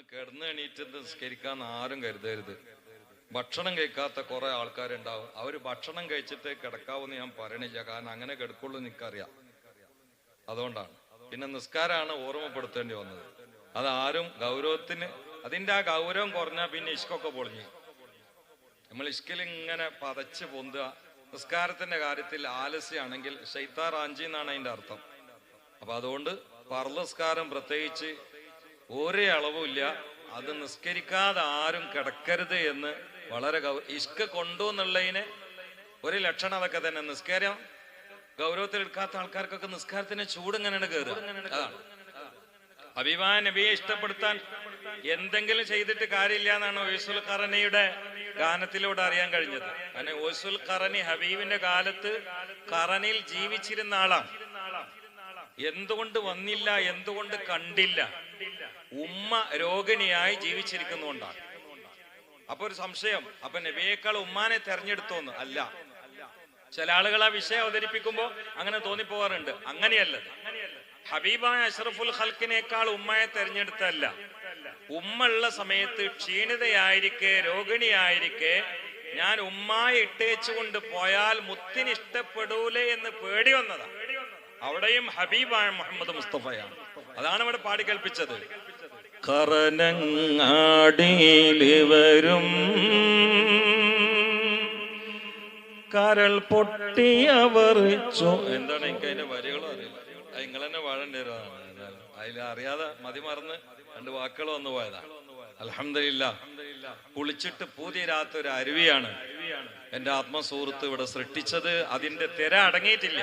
ഒന്ന് കിടന്ന് എണീറ്റ് നിസ്കരിക്കാൻ ആരും കരുതരുത്. ഭക്ഷണം കഴിക്കാത്ത കുറെ ആൾക്കാരുണ്ടാവും. അവര് ഭക്ഷണം കഴിച്ചിട്ട് കിടക്കാവെന്ന് ഞാൻ പറയണില്ല, കാരണം അങ്ങനെ കിടക്കുള്ളൂ എനിക്കറിയാം. അതുകൊണ്ടാണ് പിന്നെ നിസ്കാരമാണ് ഓർമ്മപ്പെടുത്തേണ്ടി വന്നത്. അതാരും ഗൗരവത്തിന്, അതിന്റെ ആ ഗൗരവം കുറഞ്ഞാൽ പിന്നെ ഇഷ്കൊക്കെ പൊളിഞ്ഞു. നമ്മൾ ഇഷ്കിൽ ഇങ്ങനെ പതച്ച് പൊന്തുക. നിസ്കാരത്തിന്റെ കാര്യത്തിൽ ആലസ്യാണെങ്കിൽ ശൈത്താൻ റാഞ്ചി എന്നാണ് അതിന്റെ അർത്ഥം. അപ്പൊ അതുകൊണ്ട് പർലസ്കാരം പ്രത്യേകിച്ച് ഒരേ അളവുമില്ല, അത് നിസ്കരിക്കാതെ ആരും കിടക്കരുത് എന്ന് വളരെ ഇഷ്ക കൊണ്ടുവന്നുള്ളതിന് ഒരു ലക്ഷണം അതൊക്കെ തന്നെ. നിസ്കാരം ഗൗരവത്തിൽ എടുക്കാത്ത ആൾക്കാർക്കൊക്കെ നിസ്കാരത്തിന് ചൂട് ഇങ്ങനെയാണ് കയറുക. അതാണ് ഹബീബായ നബിയെ ഇഷ്ടപ്പെടുത്താൻ എന്തെങ്കിലും ചെയ്തിട്ട് കാര്യമില്ല എന്നാണ് ഉവൈസുൽ ഖറനിയുടെ ഗാനത്തിലൂടെ അറിയാൻ കഴിഞ്ഞത്. അങ്ങനെ ഉവൈസുൽ ഖറനി ഹബീബിന്റെ കാലത്ത് ഖറനിൽ ജീവിച്ചിരുന്ന ആളാണ്. എന്തുകൊണ്ട് വന്നില്ല, എന്തുകൊണ്ട് കണ്ടില്ല? ഉമ്മ രോഗിണിയായി ജീവിച്ചിരിക്കുന്നുകൊണ്ടാണ്. അപ്പൊ ഒരു സംശയം, അപ്പൊ നബിയേക്കാൾ ഉമ്മാനെ തെരഞ്ഞെടുത്തോന്ന്? അല്ല. ചില ആളുകൾ ആ വിഷയം അവതരിപ്പിക്കുമ്പോ അങ്ങനെ തോന്നിപ്പോവാറുണ്ട്. അങ്ങനെയല്ല. ഹബീബായ അഷ്റഫുൽ ഖൽക്കിനേക്കാൾ ഉമ്മയെ തെരഞ്ഞെടുത്തല്ല. ഉമ്മ ഉള്ള സമയത്ത് ക്ഷീണിതയായിരിക്കെ, രോഗിണിയായിരിക്കെ ഞാൻ ഉമ്മായി ഇട്ടേച്ചുകൊണ്ട് പോയാൽ മുത്തിന് ഇഷ്ടപ്പെടൂലേ എന്ന് പേടി വന്നതാ. അവിടെയും ഹബീബായ മുഹമ്മദ് മുസ്തഫയാണ്. അതാണ് ഇവിടെ പാടി കേൾപ്പിച്ചത്. കറനങ്ങാടിയില് വരും കരൾ പൊട്ടിയവർ. എന്താണ് എനിക്ക് അതിന്റെ വരികളും അറിയില്ല, നിങ്ങൾ തന്നെ പാടേണ്ടി വരുന്നതാണ്. അതിൽ അറിയാതെ മതി മറന്ന് രണ്ട് വാക്കുകൾ വന്നു പോയതാ. അൽഹംദുലില്ലാ, കുളിച്ചിട്ട് പൂതിരാത്ത ഒരു അരുവിയാണ് എന്റെ ആത്മസുഹൃത്ത് ഇവിടെ സൃഷ്ടിച്ചത്. അതിന്റെ തിര അടങ്ങിയിട്ടില്ല.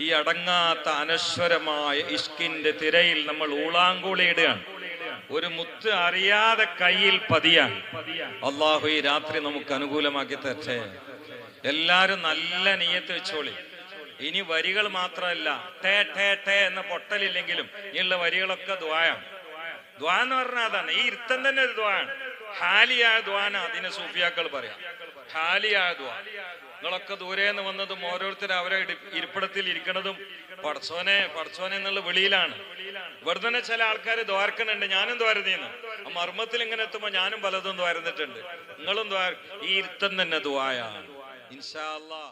ഈ അടങ്ങാത്ത അനശ്വരമായ ഇഷ്കിന്റെ തിരയിൽ നമ്മൾ ഊളാങ്കൂളിയിടുകയാണ്. ഒരു മുത്ത് അറിയാതെ കയ്യിൽ പതിയാൻ അള്ളാഹു ഈ രാത്രി നമുക്ക് അനുകൂലമാക്കി തരട്ടെ. എല്ലാരും നല്ല നിയ്യത്ത് വെച്ചോളി. ഇനി വരികൾ മാത്രമല്ല, ടേ ടേ ടേ എന്ന പൊട്ടലില്ലെങ്കിലും ഇനിയുള്ള വരികളൊക്കെ ദ്വായാണ്. ദ്വാ എന്ന് പറഞ്ഞാൽ അതാണ്. ഈ ഇരുത്തം തന്നെ ഒരു ദ്വായാണ്. ഹാലിയായ ദ്വാന അതിനെ സൂഫിയാക്കൾ പറയാം. ഹാലിയായ ദ്വാ. നിങ്ങളൊക്കെ ദൂരേന്ന് വന്നതും ഓരോരുത്തരും അവരെ ഇരിപ്പിടത്തിൽ ഇരിക്കണതും പടച്ചോനെ പടച്ചോനെ എന്നുള്ള വിളിയിലാണ്. വെറുതെ ചില ആൾക്കാർ ദ്വാരക്കണുണ്ട്. ഞാനും ദ്വാരതീന്ന് ആ മർമ്മത്തിൽ ഇങ്ങനെ എത്തുമ്പോ ഞാനും പലതും ദ്വാരന്നിട്ടുണ്ട്. നിങ്ങളും ഈ ഇരുത്തം തന്നെ ദ്വായാണ്. ഇൻഷാ അല്ലാഹ്